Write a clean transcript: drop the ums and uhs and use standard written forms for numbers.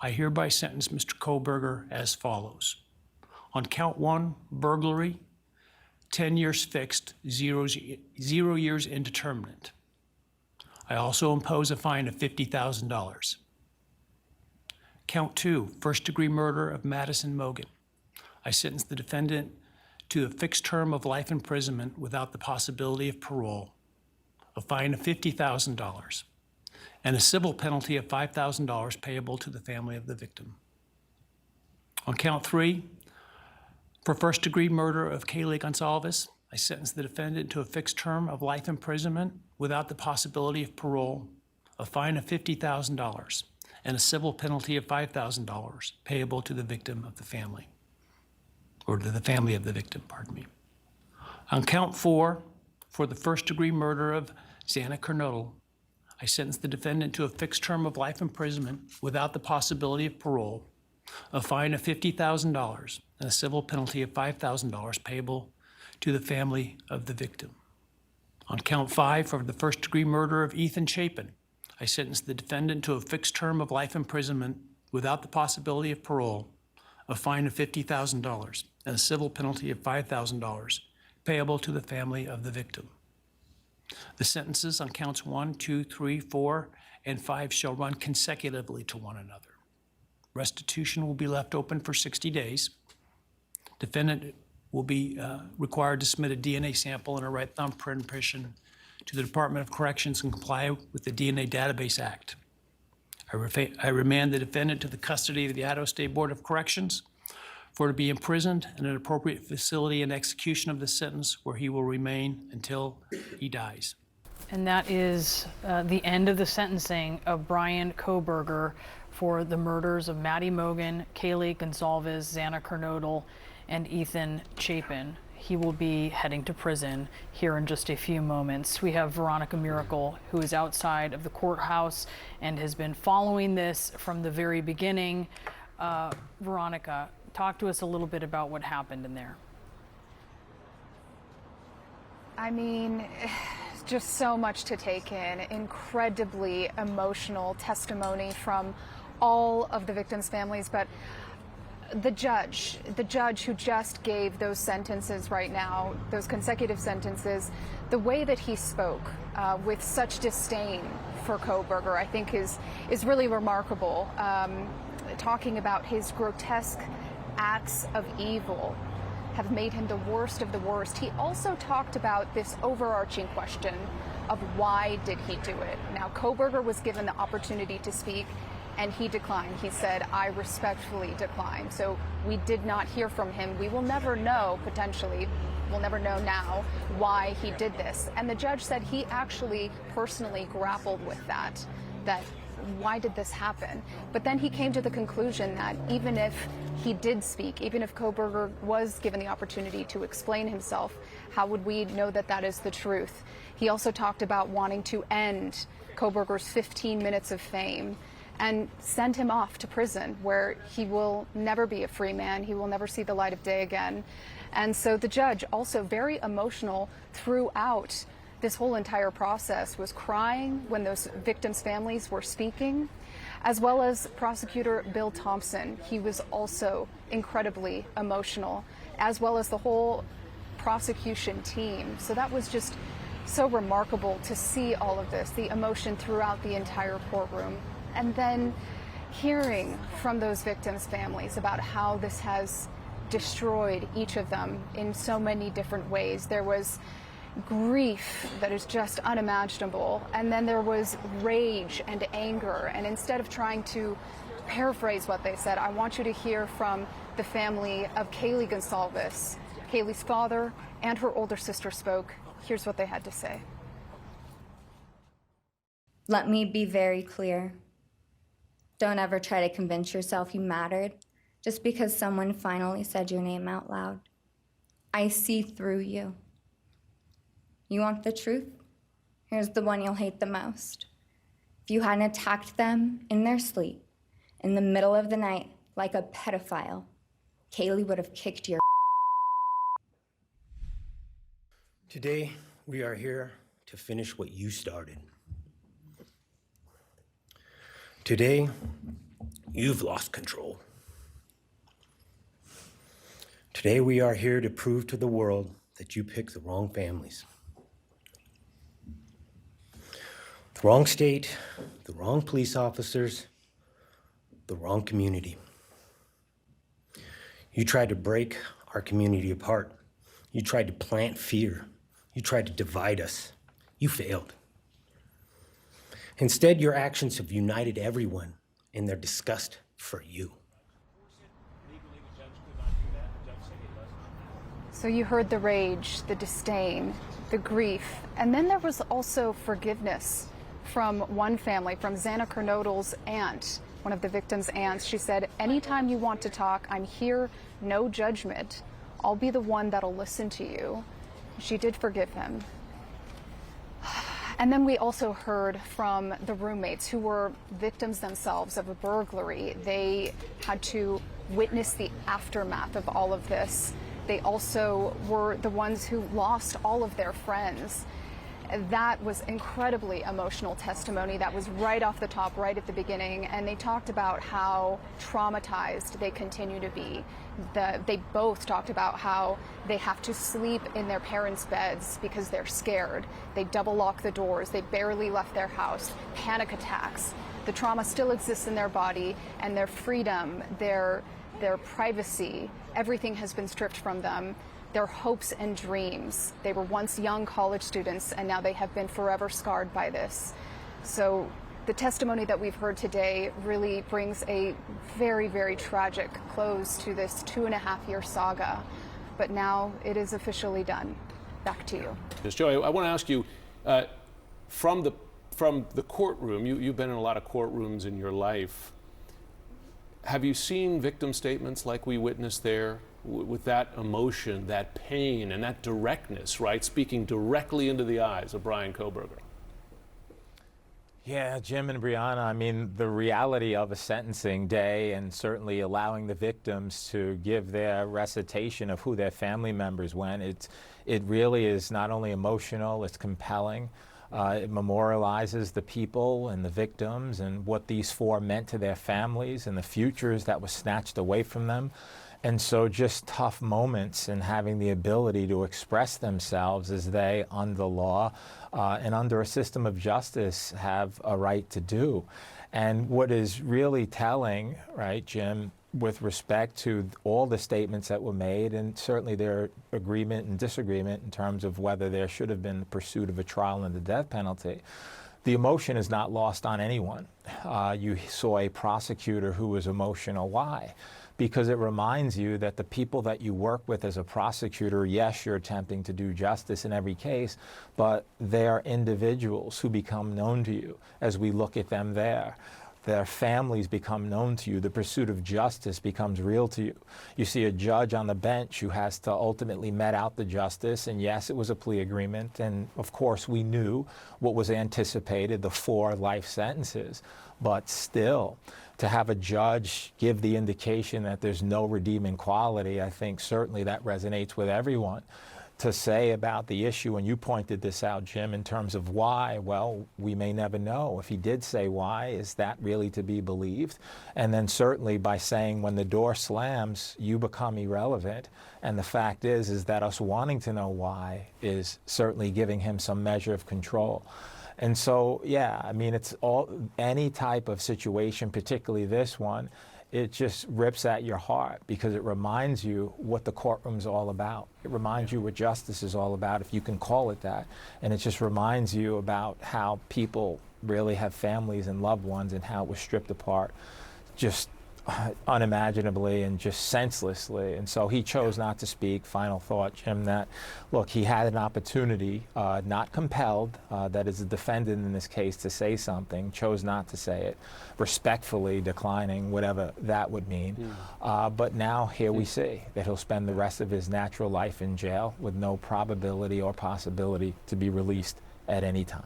I hereby sentence Mr. Kohberger as follows. On count 1, burglary, 10 years fixed, 0 years indeterminate. I also impose a fine of $50,000. Count 2, first-degree murder of Madison Mogen. I sentence the defendant to a fixed term of life imprisonment without the possibility of parole, a fine of $50,000, and a civil penalty of $5,000 payable to the family of the victim. On count 3, for first-degree murder of Kaylee Goncalves, I sentence the defendant to a fixed term of life imprisonment without the possibility of parole, a fine of $50,000, and a civil penalty of $5,000 payable to the victim of the family, or to the family of the victim, pardon me. On count 4, for the first-degree murder of Xana Kernodle, I sentence the defendant to a fixed term of life imprisonment without the possibility of parole, a fine of $50,000, and a civil penalty of $5,000 payable to the family of the victim. On count 5, for the first-degree murder of Ethan Chapin, I sentence the defendant to a fixed term of life imprisonment without the possibility of parole, a fine of $50,000, and a civil penalty of $5,000 payable to the family of the victim. The sentences on counts 1, 2, 3, 4, and 5 shall run consecutively to one another. Restitution will be left open for 60 days. Defendant will be required to submit a DNA sample and a right thumbprint impression to the Department of Corrections and comply with the DNA Database Act. I remand the defendant to the custody of the Idaho State Board of Corrections for to be imprisoned in an appropriate facility in execution of the sentence where he will remain until he dies. And that is the end of the sentencing of Brian Kohberger for the murders of Maddie Mogen, Kaylee Goncalves, Xana Kernodle, and Ethan Chapin. He will be heading to prison here in just a few moments. We have Veronica Miracle, who is outside of the courthouse and has been following this from the very beginning. Veronica, talk to us a little bit about what happened in there. I mean, just so much to take in. Incredibly emotional testimony from all of the victims' families, but the judge who just gave those sentences right now, those consecutive sentences, the way that he spoke with such disdain for Kohberger, I think is really remarkable. Talking about his grotesque acts of evil have made him the worst of the worst. He also talked about this overarching question of why did he do it? Now, Kohberger was given the opportunity to speak, and he declined. He said, I respectfully decline. So we did not hear from him. We will never know, potentially, we'll never know now why he did this. And the judge said he actually personally grappled with that why did this happen? But then he came to the conclusion that even if he did speak, even if Kohberger was given the opportunity to explain himself, how would we know that that is the truth? He also talked about wanting to end Kohberger's 15 minutes of fame and send him off to prison where he will never be a free man. He will never see the light of day again. And so the judge, also very emotional throughout this whole entire process, was crying when those victims' families were speaking, as well as prosecutor Bill Thompson. He was also incredibly emotional, as well as the whole prosecution team. So that was just so remarkable to see all of this, the emotion throughout the entire courtroom. And then hearing from those victims' families about how this has destroyed each of them in so many different ways. There was grief that is just unimaginable, and then there was rage and anger. And instead of trying to paraphrase what they said, I want you to hear from the family of Kaylee Goncalves. Kaylee's father and her older sister spoke. Here's what they had to say. Let me be very clear. Don't ever try to convince yourself you mattered just because someone finally said your name out loud. I see through you. You want the truth? Here's the one you'll hate the most. If you hadn't attacked them in their sleep, in the middle of the night, like a pedophile, Kaylee would have kicked your. Today, we are here to finish what you started. Today, You've lost control. Today we are here to prove to the world that you picked the wrong families. The wrong state, the wrong police officers, the wrong community. You tried to break our community apart. You tried to plant fear. You tried to divide us. You failed. Instead, your actions have united everyone in their disgust for you. So you heard the rage, the disdain, the grief, and then there was also forgiveness from one family, from Xana Kernodle's aunt, one of the victim's aunts. She said, anytime you want to talk, I'm here, no judgment. I'll be the one that'll listen to you. She did forgive him. And then we also heard from the roommates who were victims themselves of a burglary. They had to witness the aftermath of all of this. They also were the ones who lost all of their friends. That was incredibly emotional testimony. That was right off the top, right at the beginning. And they talked about how traumatized they continue to be. They both talked about how they have to sleep in their parents' beds because they're scared. They double lock the doors. They barely left their house. Panic attacks. The trauma still exists in their body, and their freedom, their privacy, everything has been stripped from them. Their hopes and dreams. They were once young college students, and now they have been forever scarred by this. So the testimony that we've heard today really brings a very, very tragic close to this 2.5-year saga. But now it is officially done. Back to you. Yes, Joe, I want to ask you, from the courtroom, you've been in a lot of courtrooms in your life. Have you seen victim statements like we witnessed there, with that emotion, that pain, and that directness, right? Speaking directly into the eyes of Bryan Kohberger. Yeah, Jim and Brianna, I mean, the reality of a sentencing day and certainly allowing the victims to give their recitation of who their family members went, it really is not only emotional, it's compelling. It memorializes the people and the victims and what these four meant to their families and the futures that was snatched away from them. And so just tough moments and having the ability to express themselves as they, under the law and under a system of justice, have a right to do. And what is really telling, right, Jim, with respect to all the statements that were made, and certainly their agreement and disagreement in terms of whether there should have been the pursuit of a trial and the death penalty, the emotion is not lost on anyone. You saw a prosecutor who was emotional. Why? Because it reminds you that the people that you work with as a prosecutor, yes, you're attempting to do justice in every case, but they are individuals who become known to you as we look at them there. Their families become known to you. The pursuit of justice becomes real to you. You see a judge on the bench who has to ultimately met out the justice, and yes, it was a plea agreement, and of course we knew what was anticipated, the 4 life sentences, but still, to have a judge give the indication that there's no redeeming quality, I think certainly that resonates with everyone. To say about the issue, and you pointed this out, Jim, in terms of why, well, we may never know. If he did say why, is that really to be believed? And then certainly by saying when the door slams, you become irrelevant. And the fact is that us wanting to know why is certainly giving him some measure of control. And so, yeah, I mean, it's any type of situation, particularly this one, it just rips at your heart because it reminds you what the courtroom's all about. It reminds you what justice is all about, if you can call it that. And it just reminds you about how people really have families and loved ones and how it was stripped apart just unimaginably and just senselessly. And so he chose not to speak. Final thought, Jim, that, look, he had an opportunity, not compelled, that is a defendant in this case, to say something, chose not to say it, respectfully declining whatever that would mean. But now here we see that he'll spend the rest of his natural life in jail with no probability or possibility to be released at any time.